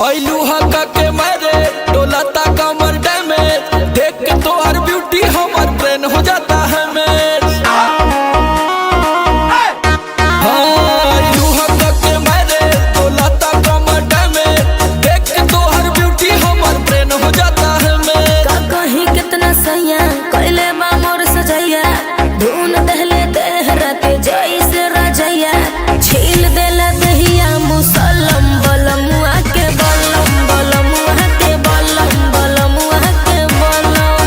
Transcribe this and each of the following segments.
ऐलू हका के मारे डोलाता कमर डैमेज, देख के तो हर ब्यूटी हमार ब्रेन हो जाता है मैच। ऐलू हका के मारे डोलाता कमर डैमेज, देख के तो हर ब्यूटी हमार ब्रेन हो जाता है मैच। का कहीं कितना सैया कैले बा मोर सजैया, धुन दहले देहराते जैसे रजैया, छील देला दहिया मुसलम बलमुआ के बलम बलमुआ के बलम बलमुआ के बलम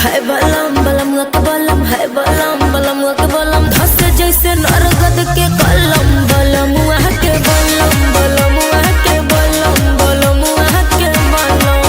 है बलम बलमुआ के बलम है बलम बलमुआ के बलम, धस जैसे नरगद के कलम बलमुआ के बलम बलमुआ के बलम बलमुआ के बलम।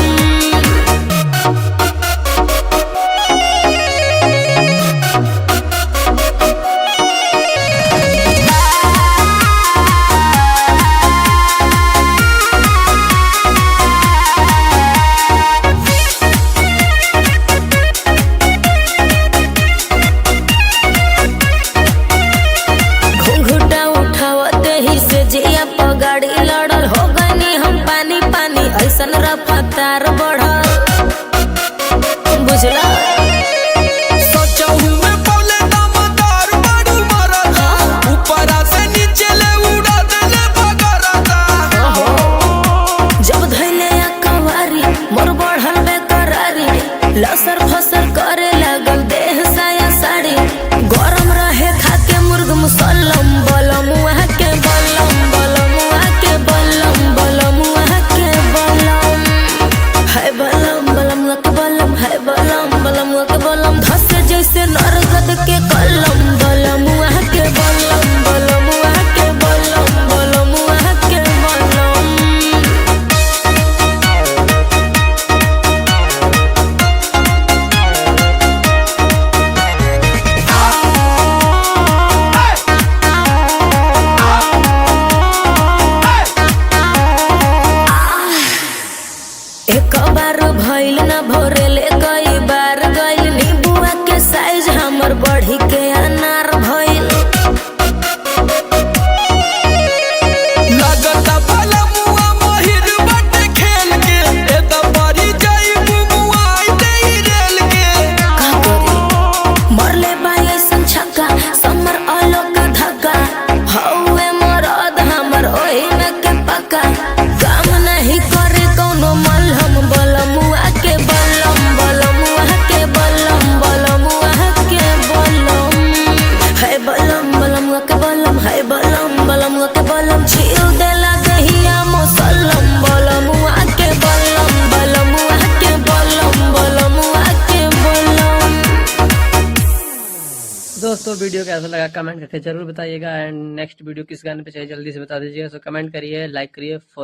घुंघटा उठावते ही से जिया पगाड़ी लड़ल, हो गनी हम पानी पानी ऐसन रफ्तार बढ़ल, बुझला सोचहु में बोले दमदार बाड़ू मरदा, ऊपरा से नीचे ले उड़ा देले बगरदा। जब धैले कवारी मोर बढ़ल बेकरारी, लसर फसर करे लागल देह साया साड़ी, गरम रहे खाके मुर्ग मुसल्लम बलमुआ के बलम बलमुआ के बलम बलमुआ के बलम है बलम बलमुआ के बलम है बलम बलमुआ के बलम, धस जैसे नरगद के कलम बलमुआ के बलम बलमुआ के बलम बलमुआ के बलम। एक बार भइल ना भोरेले कई बार गइल, नींबुआ के साइज हमर बढ़ी के अनार भइल, लगता बलमुआ महिर बाटे खेल के, एदा परी जाई मुमुआ दे रेल के। का करी मरले बा ऐसन छक्का समर आलो का धक्का, हौवे मरद हमर ओही में के पक्का, काम नहीं करे कौनो मलहम बलमुआ के बलम बलमुआ के बलम बलमुआ के बलम है बलम बलमुआ के बलम है बलम बलमुआ के बलम, छील देला दहिया मुसल्लम बलमुआ के बलम बलमुआ के बलम बलमुआ के बलम। दोस्तों वीडियो कैसा लगा कमेंट करके जरूर बताइएगा, एंड नेक्स्ट वीडियो किस गाने पे चाहिए जल्दी से बता दीजिएगा। सो कमेंट करिए, लाइक करिए, फॉलो